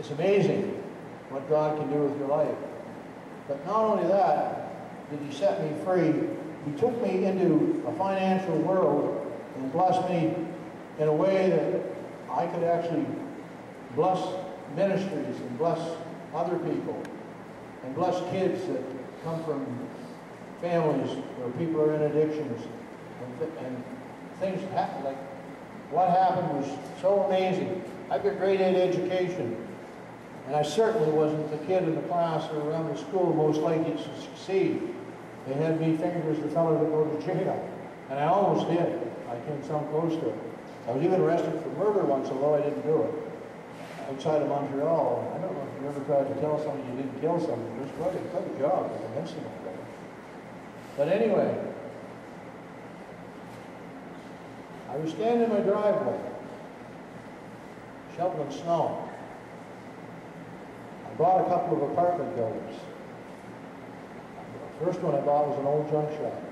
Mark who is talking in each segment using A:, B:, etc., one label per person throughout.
A: It's amazing what God can do with your life. But not only that did He set me free, He took me into a financial world and blessed me in a way that I could actually bless ministries and bless other people and bless kids that come from families where people are in addictions and things happen. Like what happened was so amazing. I got grade 8 education, and I certainly wasn't the kid in the class or around the school most likely to succeed. They had me figured as the fellow to go to jail, and I almost did. I came some close to it. I was even arrested for murder once, although I didn't do it, outside of Montreal. I don't know if you ever tried to tell somebody you didn't kill somebody. It was quite a job to convince them of that. But anyway, I was standing in my driveway, shoveling snow. I bought a couple of apartment buildings. The first one I bought was an old junk shop.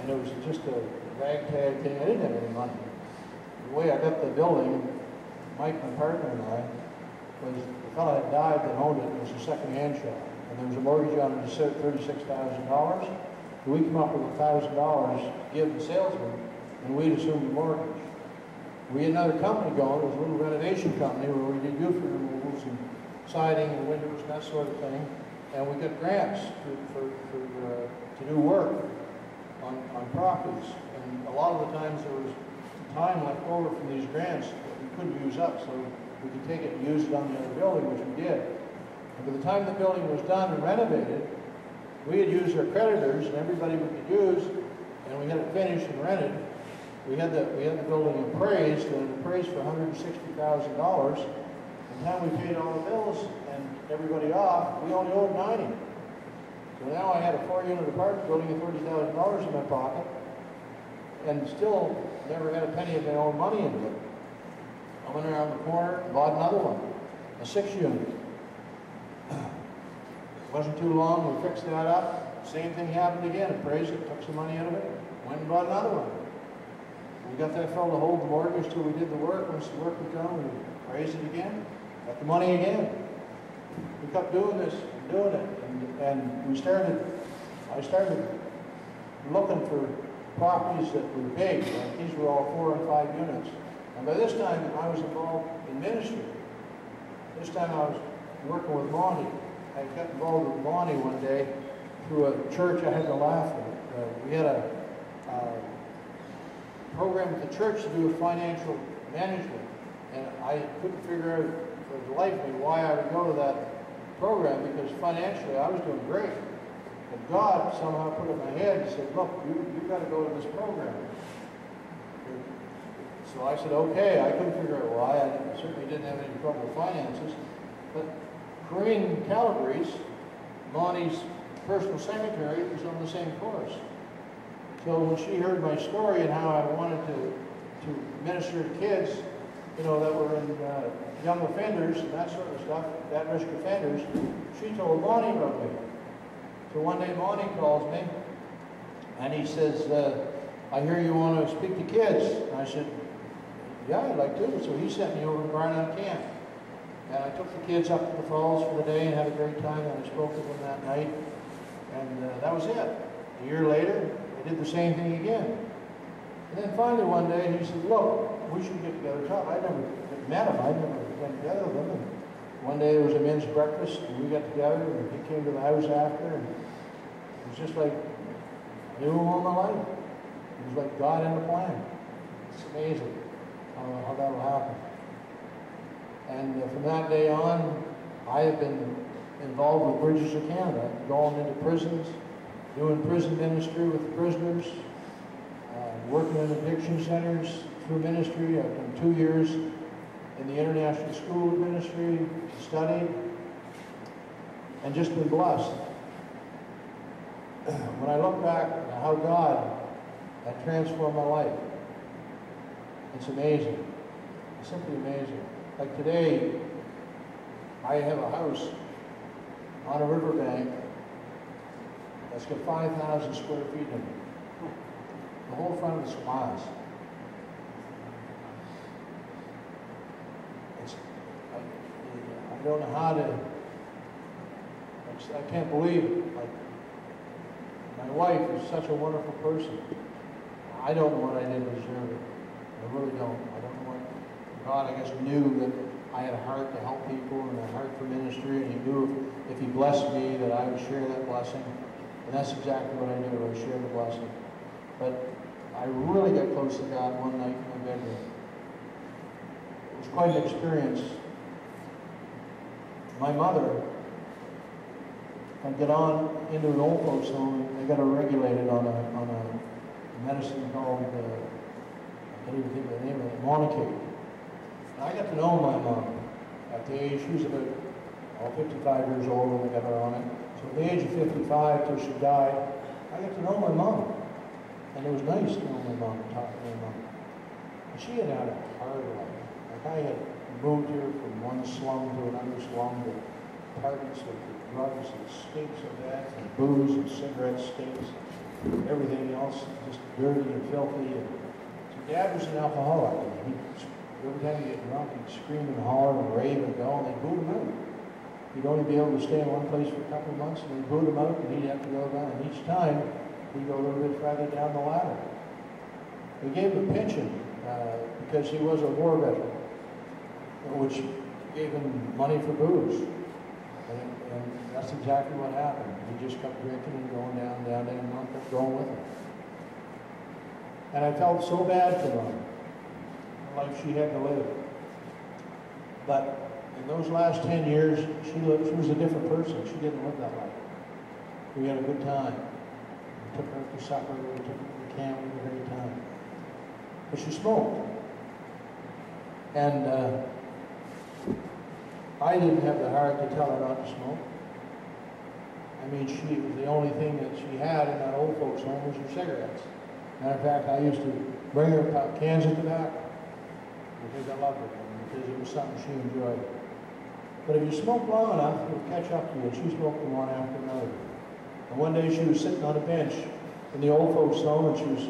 A: And it was just a ragtag thing. I didn't have any money. The way I got the building, Mike, my partner, and I, was the fellow had died that owned it. It was a second-hand shop. And there was a mortgage on it of $36,000. So we come up with $1,000 to give the salesman, and we'd assume the mortgage. We had another company going. It was a little renovation company where we did roof removals and siding and windows and that sort of thing. And we got grants to do work on properties. And a lot of the times there was time left over from these grants that we couldn't use up, so we could take it and use it on the other building, which we did. And by the time the building was done and renovated, we had used our creditors and everybody we could use, and we had it finished and rented. We had the building appraised, and appraised for $160,000. By the time we paid all the bills and everybody off, we only owed $90,000. So now I had a 4-unit apartment building with $30,000 in my pocket, and still never had a penny of my own money into it. I went around the corner and bought another one, a 6-unit. It wasn't too long, we fixed that up. Same thing happened again, appraised it, took some money out of it, went and bought another one. We got that fellow to hold the mortgage till we did the work. Once the work was done, we appraised it again, got the money again. We kept doing this and doing it, and I started looking for properties that were big. Like these were all 4 and 5 units. And by this time, I was involved in ministry. This time I was working with Monty. I got involved with Monty one day through a church I had to laugh at. We had a program at the church to do with financial management. And I couldn't figure out for the life of me why I would go to that program, because financially I was doing great. But God somehow put it in my head and said, look, you've got to go to this program. So I said, okay. I couldn't figure out why. I certainly didn't have any trouble with finances. But Corinne Calabrese, Monty's personal secretary, was on the same course. So when she heard my story and how I wanted to minister to kids, you know, that were in young offenders and that sort of stuff, at-risk offenders, she told Monty about me. So one day Monty calls me, and he says, I hear you want to speak to kids. And I said, yeah, I'd like to. So he sent me over to Barnett Camp. And I took the kids up to the falls for the day and had a great time, and I spoke to them that night. And that was it. A year later, I did the same thing again. And then finally one day he said, look, we should get together and talk. I never met him. I never went together with him. And one day there was a men's breakfast, and we got together, and he came to the house after, and it was just like I knew him all my life. It was like God in the plan. It's amazing how that will happen. And from that day on, I have been involved with Bridges of Canada, going into prisons, doing prison ministry with the prisoners, working in addiction centers through ministry. I've done 2 years in the International School of Ministry, studied, and just been blessed. When I look back at how God had transformed my life, it's amazing. It's simply amazing. Like today, I have a house on a riverbank that's got 5,000 square feet in it. The whole front of the spas. I don't know how to, I can't believe it. Like, my wife is such a wonderful person. I don't know what I did to deserve it. I really don't. I don't know what, God, I guess, knew that I had a heart to help people and a heart for ministry, and He knew if He blessed me that I would share that blessing. And that's exactly what I did. I shared the blessing. But I really got close to God one night in my bedroom. It was quite an experience. My mother, I'd get on into an old folks home, and they got her regulated on a medicine called, I can't even think of the name of it, Monocaine. And I got to know my mom at the age, she was about 55 years old when they got her on it. So at the age of 55 till she died, I got to know my mom. And it was nice to know my mom and talk to my mom. And she had had a hard life. Like, I had moved here from one slum to another slum, to apartments with drugs and stinks of that, and booze and cigarette stinks, everything else just dirty and filthy. And so Dad was an alcoholic. And every time he'd get drunk, he'd scream and holler and rave and go, and they'd boot him out. He'd only be able to stay in one place for a couple of months, and they'd boot him out, and he'd have to go down. And each time, he'd go a little bit further down the ladder. We gave him a pension because he was a war veteran, which gave him money for booze. And that's exactly what happened. He just kept drinking and going down, and Mom kept going with him. And I felt so bad for Mom, the life she had to live. But in those last 10 years, she was a different person. She didn't live that life. We had a good time. We took her out to supper, we took her to camp, we had a great time. But she smoked. And I didn't have the heart to tell her not to smoke. I mean, the only thing that she had in that old folks' home was her cigarettes. Matter of fact, I used to bring her cans of tobacco because I loved her, and because it was something she enjoyed. But if you smoke long enough, it'll catch up to you, and she smoked one after another. And one day she was sitting on a bench in the old folks' home, and she was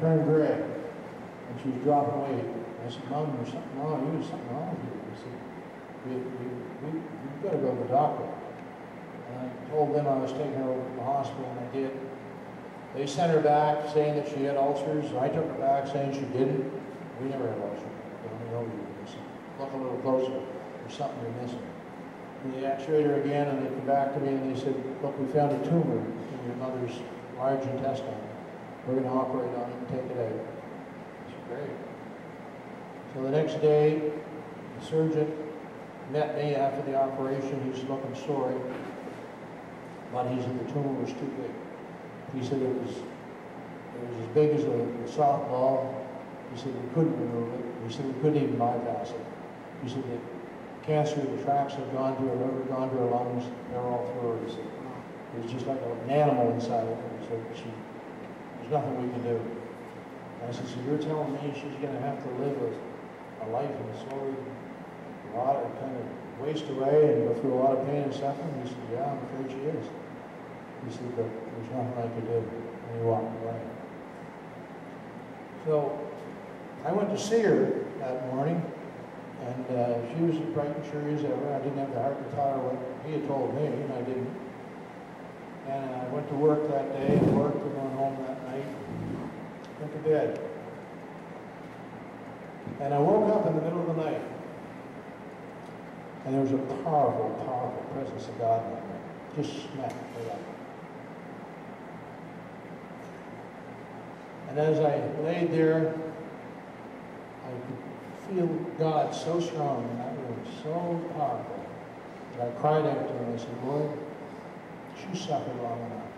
A: turned gray, and she was dropping weight. I said, Mom, there's something wrong. There's something wrong with you. I said, we've got to go to the doctor. And I told them I was taking her over to the hospital, and I did. They sent her back saying that she had ulcers. I took her back saying she didn't. We never had ulcers. We know you were missing. Look a little closer. There's something you're missing. And they x-rayed her again, and they came back to me and they said, look, we found a tumor in your mother's large intestine. We're going to operate on it and take it out. I said, great. So the next day, the surgeon met me after the operation. He was looking sorry, but he said the tumor was too big. He said it was as big as a softball. He said we couldn't remove it. He said we couldn't even bypass it. He said the cancer, the tracks had gone to her liver, gone to her lungs, they were all through her. He said it was just like an animal inside of her. He said there's nothing we can do. And I said, so you're telling me she's going to have to live a life in slowly, a lot of kind of waste away and go through a lot of pain and suffering? He said, yeah, I'm afraid she is. He said, but there's nothing I could do. And he walked away. So I went to see her that morning, and she was as bright and cheery as ever. I didn't have the heart to tell her what he had told me, and I didn't. And I went to work that day, and worked, and went home that night, went to bed. And I woke up in the middle of the night, and there was a powerful, powerful presence of God in that night. Just smacked right up. And as I laid there, I could feel God so strong in that room, so powerful, that I cried out to him. I said, Lord, she suffered long enough.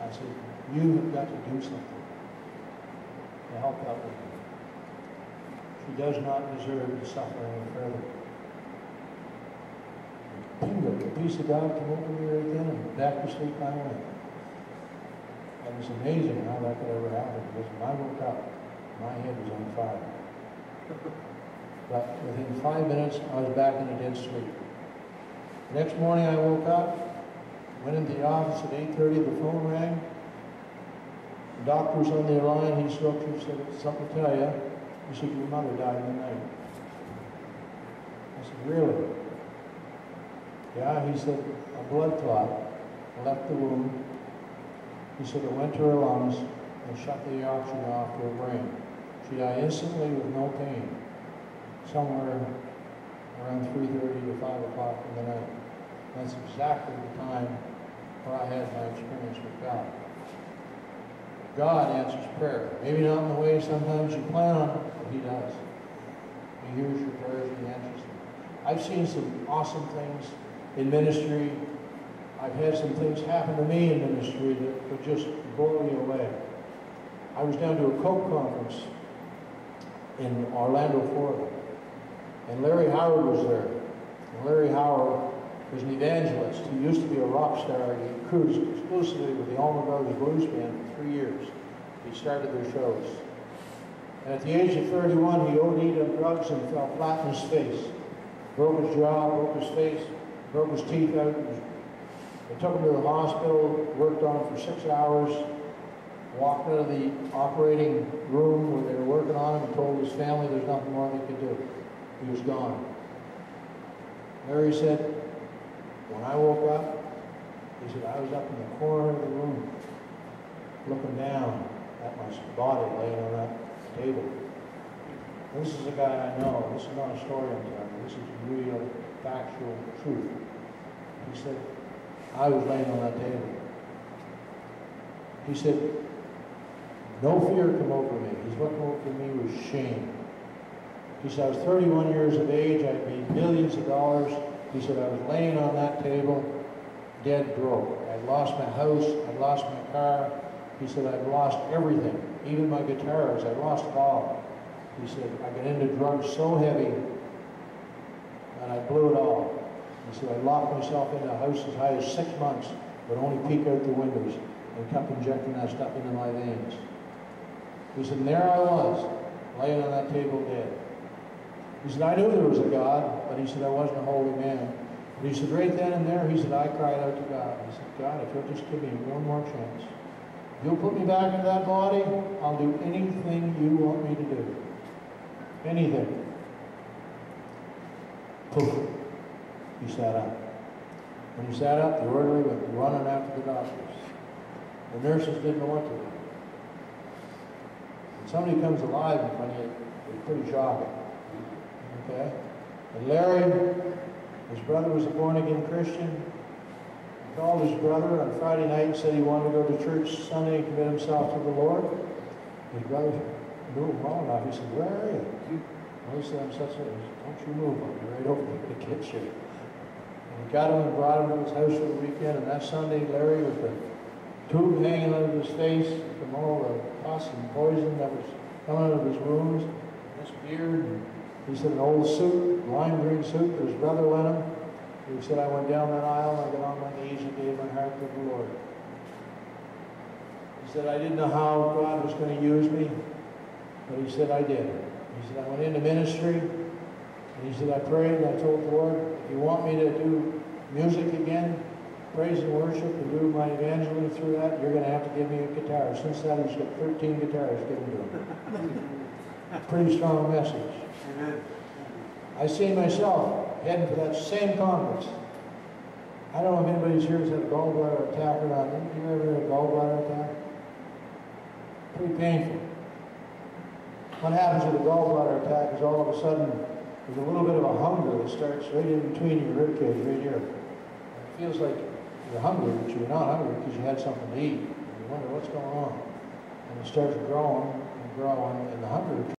A: I said, you have got to do something to help that woman. She does not deserve to suffer any further. And bingo, the peace of God came over me right then, and back to sleep I went. And it's amazing how that could ever happen, because when I woke up, my head was on fire. But within 5 minutes, I was back in a dead sleep. The next morning I woke up, went into the office at 8:30, the phone rang. The doctor was on the line. He spoke to me, said, something to tell you. He said, your mother died in the night. I I said, really? Yeah, he said, a blood clot left the wound. He said it went to her lungs and shut the oxygen off to her brain. She died instantly with no pain, somewhere around 3:30 to 5 o'clock in the night. That's exactly the time where I had my experience with God. God answers prayer. Maybe not in the way sometimes you plan on it, but He does. He hears your prayers and He answers them. I've seen some awesome things in ministry. I've had some things happen to me in ministry that would just blow me away. I was down to a Coke conference in Orlando, Florida, and Larry Howard was there. And Larry Howard was an evangelist. He used to be a rock star. He cruised exclusively with the Allman Brothers Blues Band for 3 years. He started their shows. And at the age of 31, he OD'd on drugs and fell flat in his face. Broke his jaw, broke his face, broke his teeth out. They took him to the hospital, worked on him for 6 hours, walked out of the operating room where they were working on him and told his family there's nothing more they could do. He was gone. Larry said, when I woke up, he said, I was up in the corner of the room, looking down at my body laying on that table. This is a guy I know. This is not a story I'm telling. This is real, factual truth. He said, I was laying on that table. He said, no fear come over me. He's what came over me was shame. He said, I was 31 years of age. I'd made millions of dollars. He said, I was laying on that table, dead broke. I'd lost my house. I'd lost my car. He said, I'd lost everything, even my guitars. I lost it all. He said, I got into drugs so heavy, and I blew it all. He said, I locked myself in a house as high as 6 months, but only peek out the windows and kept injecting that stuff into my veins. He said, and there I was, laying on that table dead. He said, I knew there was a God, but he said, I wasn't a holy man. But he said, right then and there, he said, I cried out to God. He said, God, if you'll just give me one more chance, if you'll put me back into that body, I'll do anything you want me to do. Anything. Poof. He sat up. When he sat up, the orderly went running after the doctors. The nurses didn't know what to do. When somebody comes alive in front of you, it's pretty shocking. Okay? And Larry, his brother was a born-again Christian. He called his brother on Friday night and said he wanted to go to church Sunday and commit himself to the Lord. His brother knew him well enough. He said, where are you? Well, he said, I'm such a... Don't you move. I'll be right over there to get you. And he got him and brought him to his house for the weekend. And that Sunday, Larry, with the tube hanging out of his face from all the pus and poison that was coming out of his wounds, this beard, and he said an old suit, lime green suit that his brother lent him. He said, I went down that aisle and I got on my knees and gave my heart to the Lord. He said, I didn't know how God was going to use me, but he said, I did. He said, I went into ministry, and he said, I prayed and I told the Lord, if you want me to do music again, praise and worship, and do my evangelism through that, you're going to have to give me a guitar. Since then, he's got 13 guitars given to him. Pretty strong message.
B: Amen.
A: I see myself heading for that same conference. I don't know if anybody's here has had a gallbladder attack or not. You ever had a gallbladder attack? Pretty painful. What happens with a gallbladder attack is all of a sudden there's a little bit of a hunger that starts right in between your rib cage, right here. It feels like you're hungry, but you're not hungry because you had something to eat. And you wonder what's going on. And it starts growing and growing, and the hunger